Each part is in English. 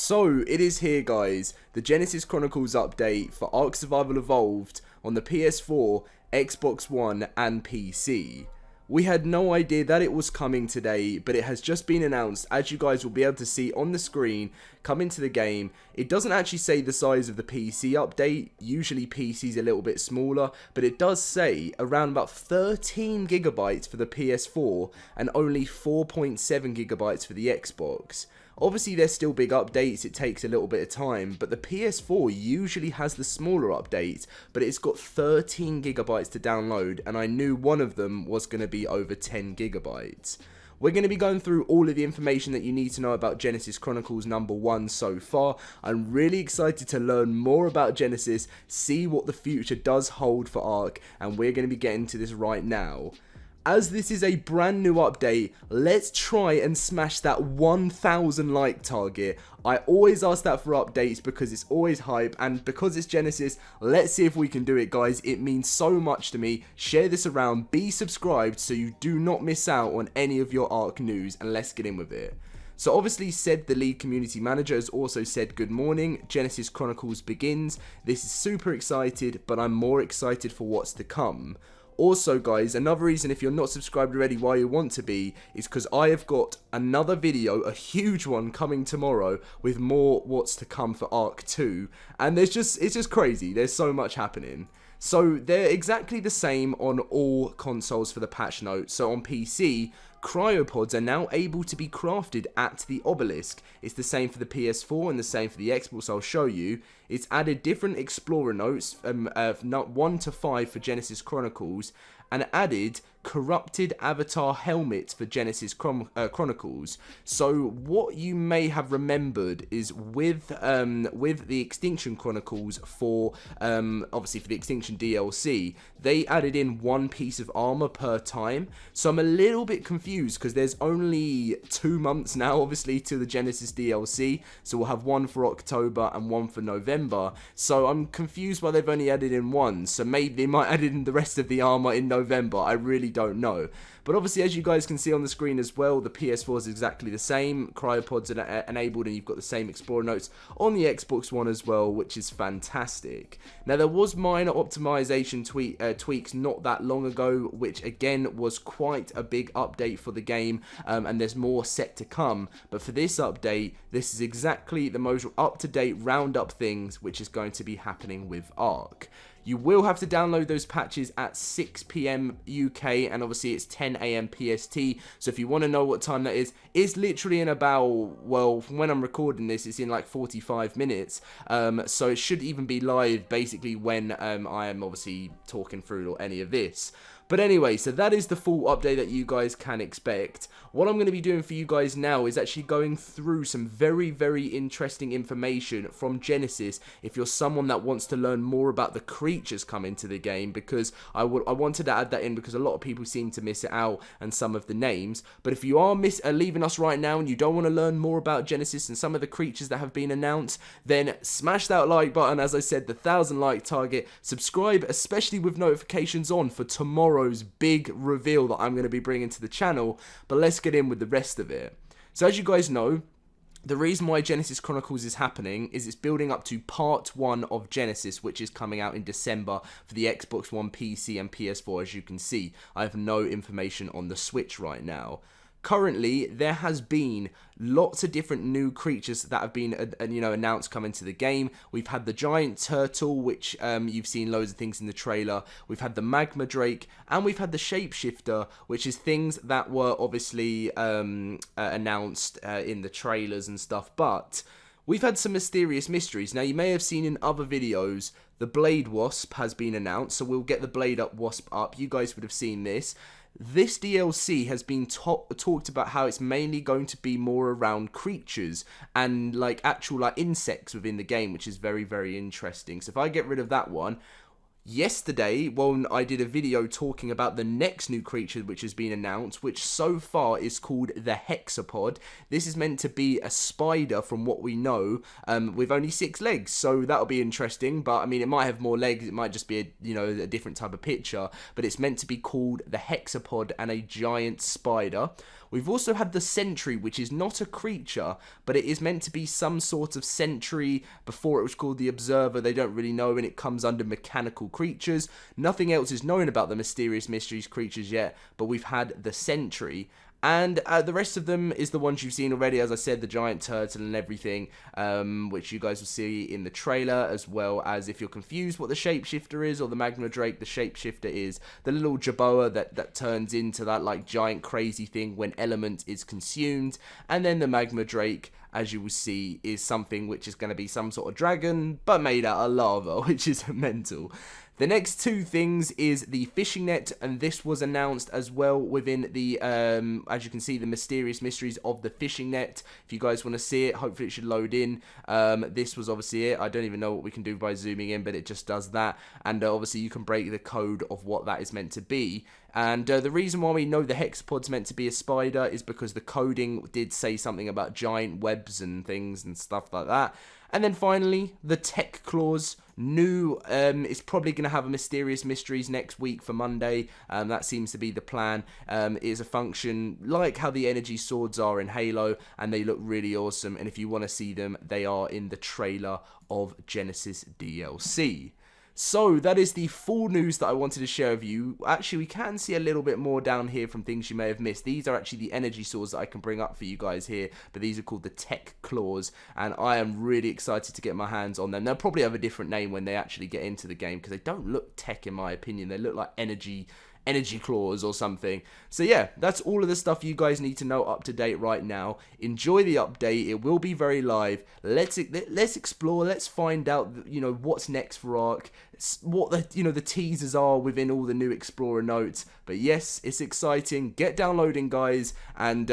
So, it is here guys, the Genesis Chronicles update for ARK Survival Evolved on the PS4, Xbox One and PC. We had no idea that it was coming today, but it has just been announced, as you guys will be able to see on the screen, coming to the game. It doesn't actually say the size of the PC update, usually PC's a little bit smaller, but it does say around about 13 gigabytes for the PS4 and only 4.7 gigabytes for the Xbox. Obviously there's still big updates, it takes a little bit of time, but the PS4 usually has the smaller updates, but it's got 13 gigabytes to download, and I knew one of them was going to be over 10 gigabytes. We're going to be going through all of the information that you need to know about Genesis Chronicles number 1 so far. I'm really excited to learn more about Genesis, see what the future does hold for ARK, and we're going to be getting to this right now. As this is a brand new update, let's try and smash that 1,000 like target. I always ask that for updates because it's always hype, and because it's Genesis, let's see if we can do it guys. It means so much to me. Share this around, be subscribed so you do not miss out on any of your ARK news, and let's get in with it. So obviously said the lead community manager has also said good morning, Genesis Chronicles begins. This is super excited, but I'm more excited for what's to come. Also guys, another reason if you're not subscribed already why you want to be is because I have got another video, a huge one coming tomorrow with more what's to come for ARK 2, and it's just crazy, there's so much happening. So they're exactly the same on all consoles for the patch notes. So on PC, cryopods are now able to be crafted at the obelisk. It's the same for the PS4 and the same for the Xbox, I'll show you. It's added different explorer notes, 1 to 5 for Genesis Chronicles, and added corrupted avatar helmets for Genesis Chronicles. So what you may have remembered is with the Extinction Chronicles for obviously for the Extinction DLC, they added in 1 piece of armor per time. So I'm a little bit confused because there's only 2 months now obviously to the Genesis DLC, so we'll have 1 for October and 1 for November. So I'm confused why they've only added in 1, so maybe they might add in the rest of the armor in November. I really don't know. But obviously, as you guys can see on the screen as well, the PS4 is exactly the same. Cryopods are enabled, and you've got the same Explorer notes on the Xbox One as well, which is fantastic. Now, there was minor optimization tweaks not that long ago, which again was quite a big update for the game, and there's more set to come. But for this update, this is exactly the most up-to-date roundup things which is going to be happening with ARK. You will have to download those patches at 6 PM UK, and obviously it's 10 AM PST, so if you want to know what time that is, it's literally in about, well, from when I'm recording this, it's in like 45 minutes, so it should even be live basically when I am obviously talking through any of this. But anyway, so that is the full update that you guys can expect. What I'm going to be doing for you guys now is actually going through some very, very interesting information from Genesis if you're someone that wants to learn more about the creatures coming to the game, because I wanted to add that in because a lot of people seem to miss it out and some of the names. But if you are leaving us right now and you don't want to learn more about Genesis and some of the creatures that have been announced, then smash that like button, as I said, the 1,000 like target, subscribe, especially with notifications on for tomorrow's big reveal that I'm going to be bringing to the channel. But let's get in with the rest of it. So as you guys know, the reason why Genesis Chronicles is happening is it's building up to part 1 of Genesis, which is coming out in December for the Xbox One, PC and PS4. As you can see, I have no information on the Switch right now. Currently, there has been lots of different new creatures that have been, announced coming to the game. We've had the giant turtle, which you've seen loads of things in the trailer. We've had the magma drake, and we've had the shapeshifter, which is things that were obviously announced in the trailers and stuff. But we've had some mysterious mysteries. Now, you may have seen in other videos, the blade wasp has been announced, so we'll get the blade up wasp up. You guys would have seen this. This DLC has been talked about how it's mainly going to be more around creatures and like actual like insects within the game, which is very, very interesting. So if I get rid of that one, yesterday, well, I did a video talking about the next new creature which has been announced, which so far is called the hexapod. This is meant to be a spider from what we know, with only 6 legs, so that'll be interesting. But I mean, it might have more legs, it might just be a different type of picture, but it's meant to be called the hexapod and a giant spider. We've also had the Sentry, which is not a creature, but it is meant to be some sort of sentry. Before it was called the Observer, they don't really know, and it comes under mechanical creatures. Nothing else is known about the Mysterious Mysteries creatures yet, but we've had the Sentry. And the rest of them is the ones you've seen already, as I said, the giant turtle and everything, which you guys will see in the trailer, as well as, if you're confused what the shapeshifter is, or the magma drake, the shapeshifter is the little Jaboa that turns into that like giant crazy thing when element is consumed. And then the magma drake, as you will see, is something which is going to be some sort of dragon, but made out of lava, which is mental. The next two things is the fishing net, and this was announced as well within the, as you can see, the Mysterious Mysteries of the fishing net. If you guys want to see it, hopefully it should load in. This was obviously it. I don't even know what we can do by zooming in, but it just does that. And obviously you can break the code of what that is meant to be. And the reason why we know the hexapod's meant to be a spider is because the coding did say something about giant webs and things and stuff like that. And then finally, the tech clause. New is probably going to have a Mysterious Mysteries next week for Monday. That seems to be the plan. It is a function like how the energy swords are in Halo, and they look really awesome. And if you want to see them, they are in the trailer of Genesis DLC. So, that is the full news that I wanted to share with you. Actually, we can see a little bit more down here from things you may have missed. These are actually the energy swords that I can bring up for you guys here, but these are called the Tech Claws, and I am really excited to get my hands on them. They'll probably have a different name when they actually get into the game, because they don't look tech in my opinion. They look like energy claws or something. So yeah, that's all of the stuff you guys need to know up to date right now. Enjoy the update. It will be very live. Let's explore. Let's find out, you know, what's next for ARK, what the teasers are within all the new Explorer notes. But yes, it's exciting. Get downloading, guys, and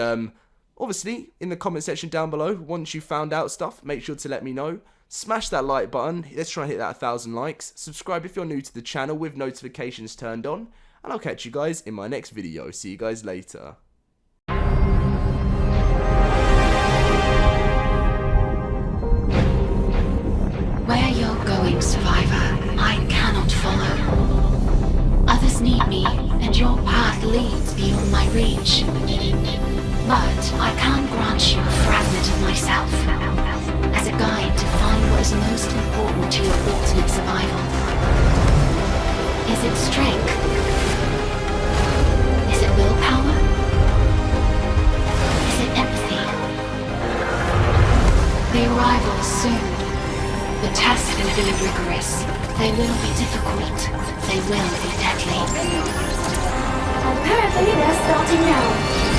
obviously in the comment section down below, once you've found out stuff, make sure to let me know. Smash that like button. Let's try and hit that 1,000 likes. Subscribe if you're new to the channel with notifications turned on. And I'll catch you guys in my next video. See you guys later. Where you're going, survivor, I cannot follow. Others need me, and your path leads beyond my reach. But I can grant you a fragment of myself, as a guide to find what is most important to your ultimate survival. Is it strength? Is it willpower? Is it empathy? The arrival is soon. The test will be rigorous. They will be difficult. They will be deadly. Apparently they're starting now.